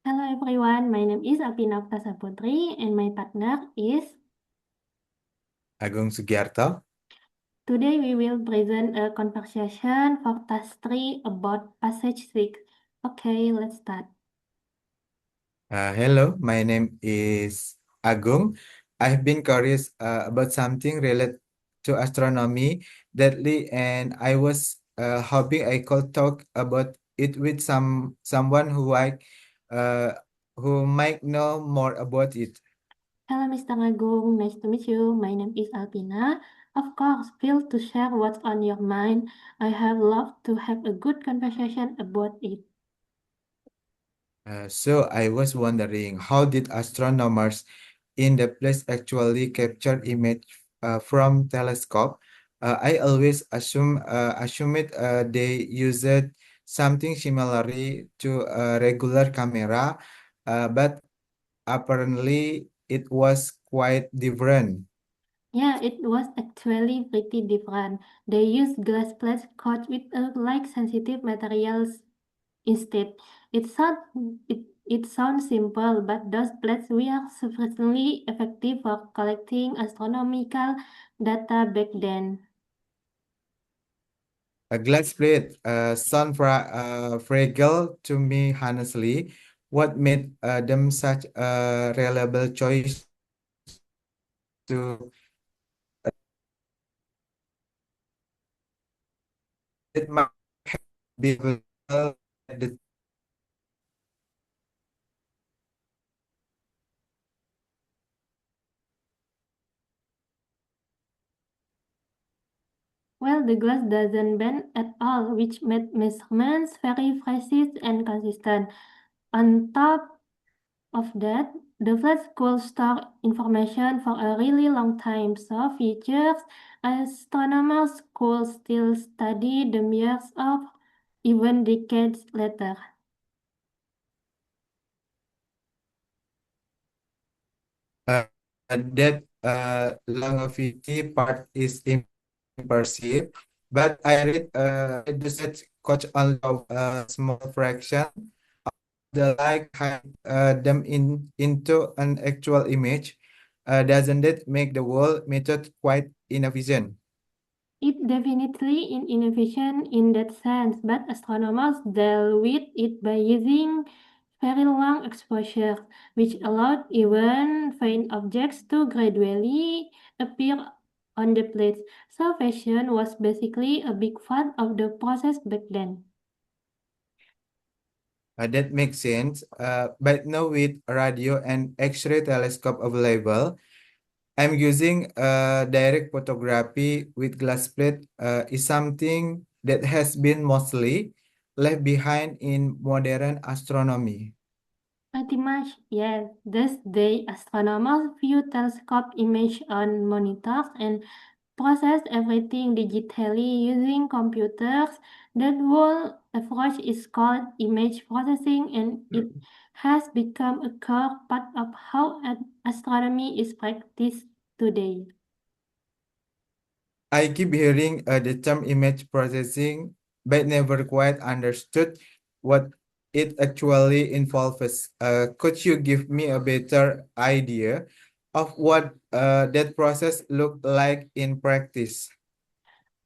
Hello everyone, my name is Alpina Putri and my partner is. Agung Sugiarto. Today we will present a conversation for task 3 about passage 6. Okay, let's start. Hello, my name is Agung. I've been curious about something related to astronomy lately, and I was hoping I could talk about it with someone uh, who might know more about it. Hello Mr. Agung, nice to meet you. My name is Alpina. Of course, feel to share what's on your mind. I have loved to have a good conversation about it. So I was wondering, how did astronomers in the place actually capture image from telescope? I always assumed they used something similar to a regular camera, but apparently it was quite different. Yeah, it was actually pretty different. They used glass plates coated with a light-sensitive materials instead. It sounds it sounds simple, but those plates were sufficiently effective for collecting astronomical data back then. A glass plate sound fragile to me, honestly. What made them such a reliable choice to it might be available at the Well, the glass doesn't bend at all, which made measurements very precise and consistent. On top of that, the flash could store information for a really long time, so futures astronomers could still study them years of, even decades later. uh, that longevity part is impressive, but I read the set coach only of a small fraction the like hide them into an actual image. Doesn't it make the whole method quite inefficient? It definitely is inefficient in that sense, but astronomers deal with it by using very long exposure, which allowed even faint objects to gradually appear on the plates. So fashion was basically a big part of the process back then. That makes sense. But now with radio and X-ray telescope available, I'm using direct photography with glass plate is something that has been mostly left behind in modern astronomy. Pretty much, yes. These days, astronomers view telescope image on monitors and process everything digitally using computers. That whole approach is called image processing, and it has become a core part of how astronomy is practiced today. I keep hearing the term image processing, but never quite understood what it actually involves. Could you give me a better idea of what that process looked like in practice?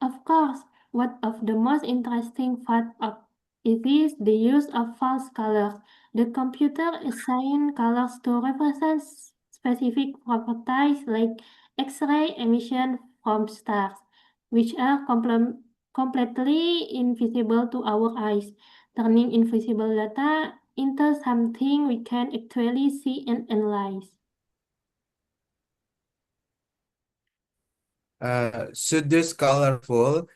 Of course, one of the most interesting part of it is the use of false colors. The computer assigns colors to represent specific properties like X-ray emission from stars, which are completely invisible to our eyes, turning invisible data into something we can actually see and analyze. Should this colorful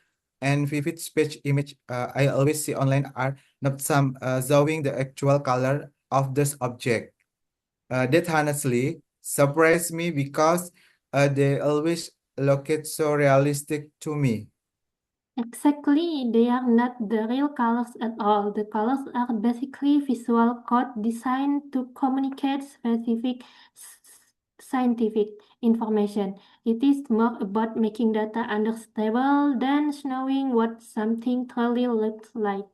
and vivid speech image I always see online are not some showing the actual color of this object? That honestly surprised me because they always look it so realistic to me. Exactly, they are not the real colors at all. The colors are basically visual code designed to communicate specific scientific information. It is more about making data understandable than knowing what something truly looks like.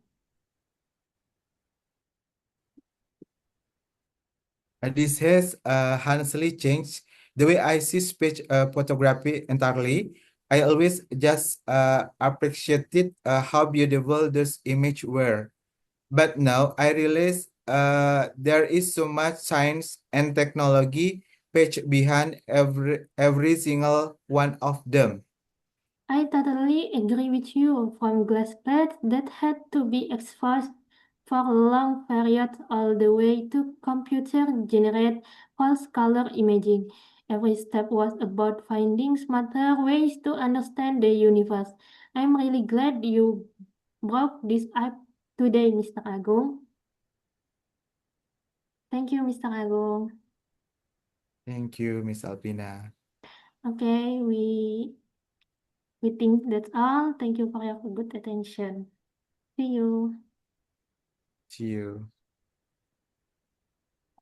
This has honestly changed the way I see space photography entirely. I always just appreciated how beautiful those images were. But now I realize there is so much science and technology pitch behind every single one of them. I totally agree with you. From glass plates that had to be exposed for long periods all the way to computer-generated false color imaging. Every step was about finding smarter ways to understand the universe. I'm really glad you brought this up today, Mr. Agung. Thank you, Mr. Agung. Thank you, Miss Alpina. Okay, we think that's all. Thank you for your good attention. See you. See you.